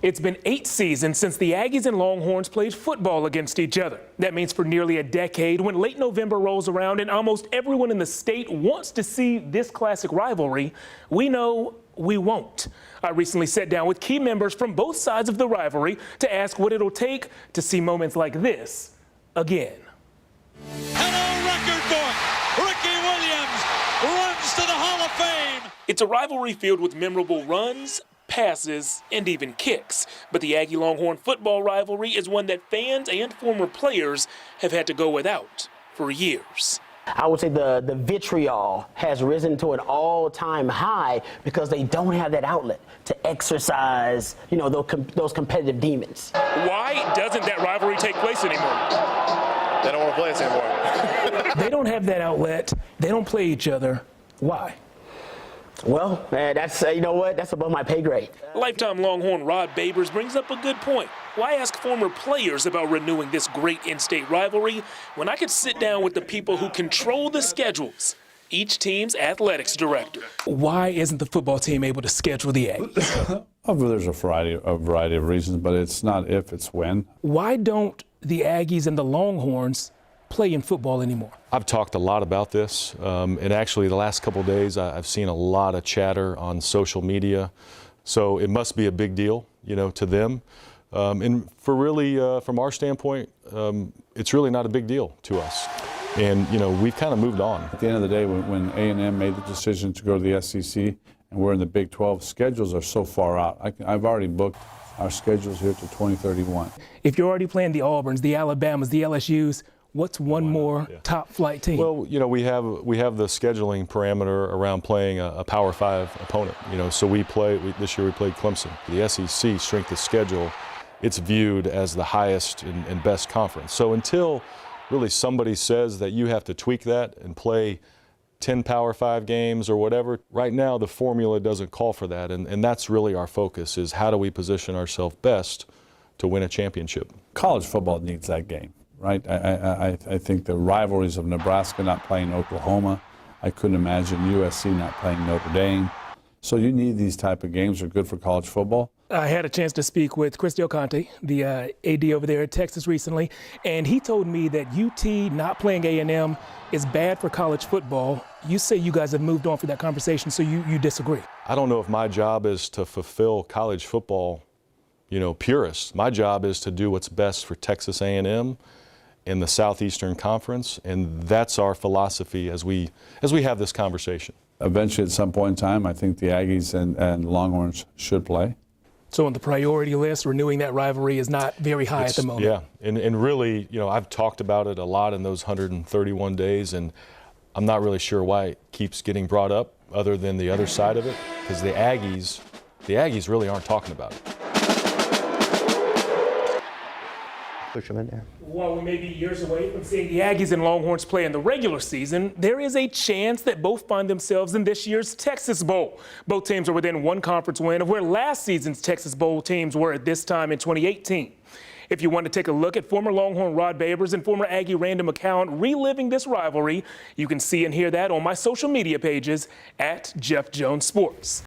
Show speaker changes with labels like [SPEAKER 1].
[SPEAKER 1] It's been 8 seasons since the Aggies and Longhorns played football against each other. That means for nearly a decade, when late November rolls around and almost everyone in the state wants to see this classic rivalry, we know we won't. I recently sat down with key members from both sides of the rivalry to ask what it'll take to see moments like this again.
[SPEAKER 2] Hello, record book! Ricky Williams runs to the Hall of Fame!
[SPEAKER 1] It's a rivalry filled with memorable runs, passes, and even kicks. But the Aggie-Longhorn football rivalry is one that fans and former players have had to go without for years.
[SPEAKER 3] I would say the vitriol has risen to an all-time high because they don't have that outlet to exercise, those competitive demons.
[SPEAKER 1] Why doesn't that rivalry take place anymore?
[SPEAKER 4] They don't want to play us anymore.
[SPEAKER 1] They don't have that outlet. They don't play each other. Why?
[SPEAKER 3] Well, that's that's above my pay grade.
[SPEAKER 1] Lifetime Longhorn Rod Babers brings up a good point. Why ask former players about renewing this great in-state rivalry when I could sit down with the people who control the schedules, each team's athletics director? Why isn't the football team able to schedule the Aggies?
[SPEAKER 5] There's a variety of reasons, but it's not if, it's when.
[SPEAKER 1] Why don't the Aggies and the Longhorns play in football anymore?
[SPEAKER 6] I've talked a lot about this, and actually the last couple of days I've seen a lot of chatter on social media, so it must be a big deal, to them. And from our standpoint, it's really not a big deal to us. And, we've kind of moved on.
[SPEAKER 5] At the end of the day, when A&M made the decision to go to the SEC and we're in the Big 12, schedules are so far out. I've already booked our schedules here to 2031.
[SPEAKER 1] If you're already playing the Auburns, the Alabamas, the LSUs, what's one more top flight team?
[SPEAKER 6] Well, we have the scheduling parameter around playing a Power 5 opponent. So this year we played Clemson. The SEC strength of schedule, it's viewed as the highest and best conference. So until really somebody says that you have to tweak that and play 10 Power 5 games or whatever, right now the formula doesn't call for that. And that's really our focus, is how do we position ourselves best to win a championship.
[SPEAKER 5] College football needs that game. Right, I think the rivalries of Nebraska not playing Oklahoma, I couldn't imagine USC not playing Notre Dame. So you need these type of games. They're good for college football.
[SPEAKER 1] I had a chance to speak with Chris Del Conte, the AD over there at Texas recently, and he told me that UT not playing A&M is bad for college football. You say you guys have moved on for that conversation, so you disagree.
[SPEAKER 6] I don't know if my job is to fulfill college football, purists. My job is to do what's best for Texas A&M in the Southeastern Conference, and that's our philosophy as we have this conversation.
[SPEAKER 5] Eventually, at some point in time, I think the Aggies and Longhorns should play.
[SPEAKER 1] So on the priority list, renewing that rivalry is not very high at the moment.
[SPEAKER 6] Yeah, and really, I've talked about it a lot in those 131 days, and I'm not really sure why it keeps getting brought up other than the other side of it, because the Aggies really aren't talking about it.
[SPEAKER 4] Push them in there.
[SPEAKER 1] While we may be years away from seeing the Aggies and Longhorns play in the regular season, there is a chance that both find themselves in this year's Texas Bowl. Both teams are within one conference win of where last season's Texas Bowl teams were at this time in 2018. If you want to take a look at former Longhorn Rod Babers and former Aggie Randy McCown reliving this rivalry, you can see and hear that on my social media pages at Jeff Jones Sports.